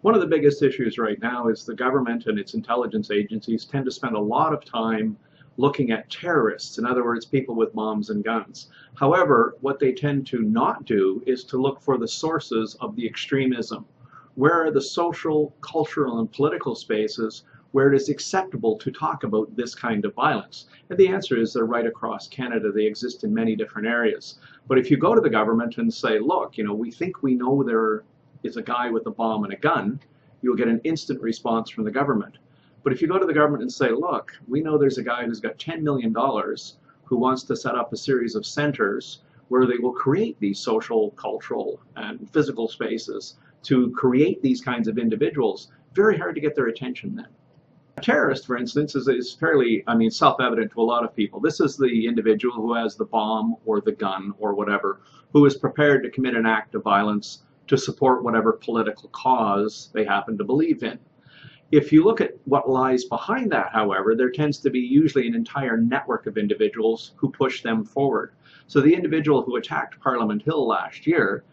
One of the biggest issues right now is the government and its intelligence agencies tend to spend a lot of time looking at terrorists, in other words, people with bombs and guns. However, what they tend to not do is to look for the sources of the extremism. Where are the social, cultural, and political spaces where it is acceptable to talk about this kind of violence? And the answer is they're right across Canada. They exist in many different areas. But if you go to the government and say, look, we think we know there is a guy with a bomb and a gun, you'll get an instant response from the government. But if you go to the government and say, look, we know there's a guy who's got $10 million who wants to set up a series of centers where they will create these social, cultural, and physical spaces to create these kinds of individuals, very hard to get their attention then. A terrorist, for instance, is fairly, self-evident to a lot of people. This is the individual who has the bomb or the gun or whatever, who is prepared to commit an act of violence to support whatever political cause they happen to believe in. If you look at what lies behind that, however, there tends to be usually an entire network of individuals who push them forward. So the individual who attacked Parliament Hill last year,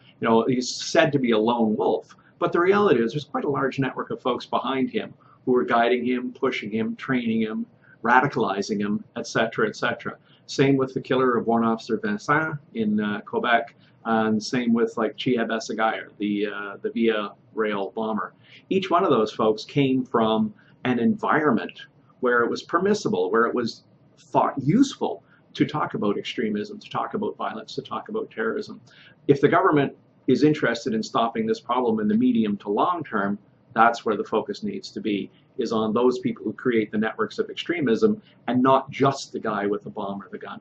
he's said to be a lone wolf, but the reality is there's quite a large network of folks behind him who are guiding him, pushing him, training him, radicalizing him, etc., etc. Same with the killer of Warrant Officer Vincent in Quebec, and same with like Chieb Esagayr, the Via Rail bomber. Each one of those folks came from an environment where it was permissible, where it was thought useful to talk about extremism, to talk about violence, to talk about terrorism. If the government is interested in stopping this problem in the medium to long term, that's where the focus needs to be, is on those people who create the networks of extremism and not just the guy with the bomb or the gun.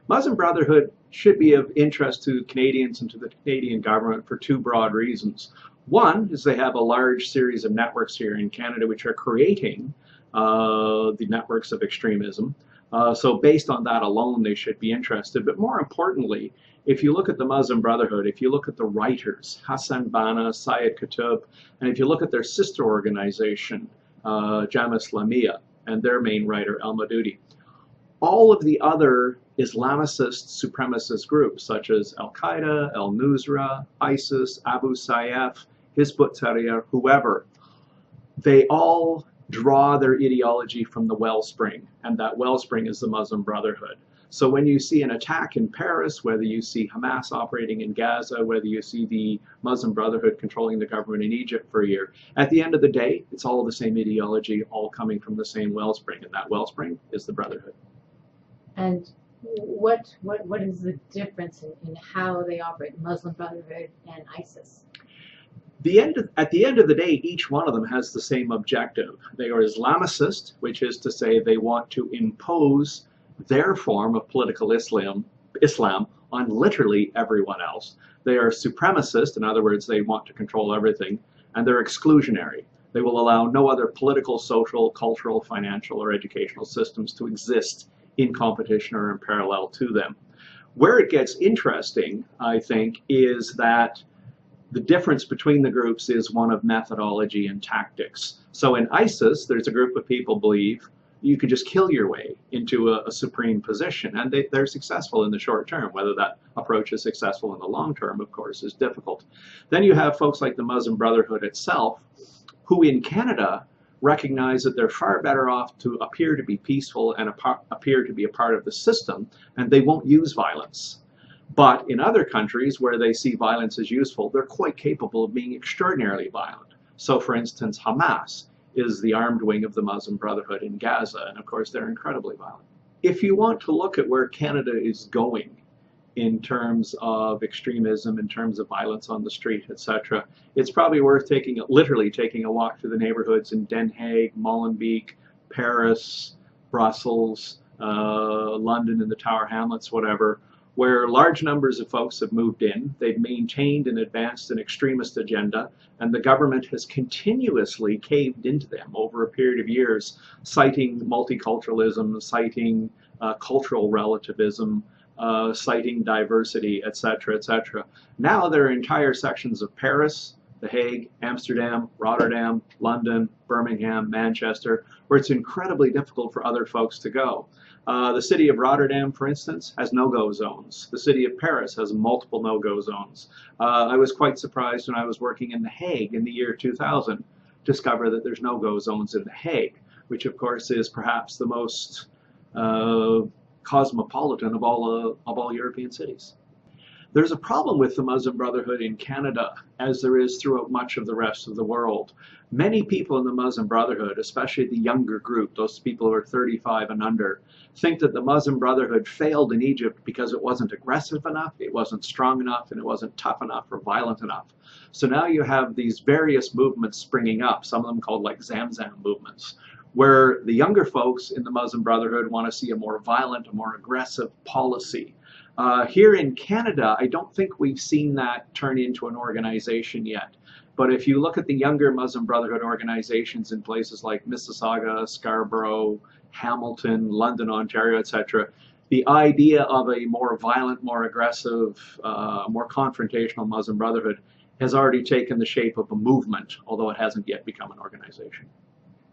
Muslim Brotherhood should be of interest to Canadians and to the Canadian government for two broad reasons. One is they have a large series of networks here in Canada which are creating the networks of extremism. So based on that alone, they should be interested. But more importantly, if you look at the Muslim Brotherhood, if you look at the writers, Hassan Banna, Syed Qutb, and if you look at their sister organization, Jama Islamiyya, and their main writer, al-Maududi, all of the other Islamicist supremacist groups such as Al-Qaeda, Al-Nusra, ISIS, Abu Sayyaf, Hizb ut-Tahrir, whoever, they all draw their ideology from the wellspring, and that wellspring is the Muslim Brotherhood. So when you see an attack in Paris, whether you see Hamas operating in Gaza, whether you see the Muslim Brotherhood controlling the government in Egypt for a year, at the end of the day, it's all the same ideology, all coming from the same wellspring, and that wellspring is the Brotherhood. And what is the difference in how they operate, Muslim Brotherhood and ISIS? At the end of the day, each one of them has the same objective. They are Islamicist, which is to say they want to impose their form of political Islam on literally everyone else. They are supremacist, in other words, they want to control everything, and they're exclusionary. They will allow no other political, social, cultural, financial, or educational systems to exist in competition or in parallel to them. Where it gets interesting, I think, is that the difference between the groups is one of methodology and tactics. So in ISIS, there's a group of people believe you could just kill your way into a supreme position, and they're successful in the short term. Whether that approach is successful in the long term, of course, is difficult. Then you have folks like the Muslim Brotherhood itself, who in Canada recognize that they're far better off to appear to be peaceful and appear to be a part of the system, and they won't use violence. But in other countries where they see violence as useful, they're quite capable of being extraordinarily violent. So for instance, Hamas is the armed wing of the Muslim Brotherhood in Gaza, and of course they're incredibly violent. If you want to look at where Canada is going in terms of extremism, in terms of violence on the street, etc., it's probably worth literally taking a walk through the neighborhoods in Den Haag, Molenbeek, Paris, Brussels, London and the Tower Hamlets, whatever, where large numbers of folks have moved in. They've maintained and advanced an extremist agenda, and the government has continuously caved into them over a period of years, citing multiculturalism, citing cultural relativism, citing diversity, etc., etc. Now there are entire sections of Paris, The Hague, Amsterdam, Rotterdam, London, Birmingham, Manchester, where it's incredibly difficult for other folks to go. The city of Rotterdam, for instance, has no-go zones. The city of Paris has multiple no-go zones. I was quite surprised when I was working in The Hague in the year 2000 to discover that there's no-go zones in The Hague, which of course is perhaps the most cosmopolitan of all European cities. There's a problem with the Muslim Brotherhood in Canada, as there is throughout much of the rest of the world. Many people in the Muslim Brotherhood, especially the younger group, those people who are 35 and under, think that the Muslim Brotherhood failed in Egypt because it wasn't aggressive enough, it wasn't strong enough, and it wasn't tough enough or violent enough. So now you have these various movements springing up, some of them called like Zamzam movements, where the younger folks in the Muslim Brotherhood want to see a more violent, a more aggressive policy. Here in Canada, I don't think we've seen that turn into an organization yet. But if you look at the younger Muslim Brotherhood organizations in places like Mississauga, Scarborough, Hamilton, London, Ontario, etc., the idea of a more violent, more aggressive, more confrontational Muslim Brotherhood has already taken the shape of a movement, although it hasn't yet become an organization.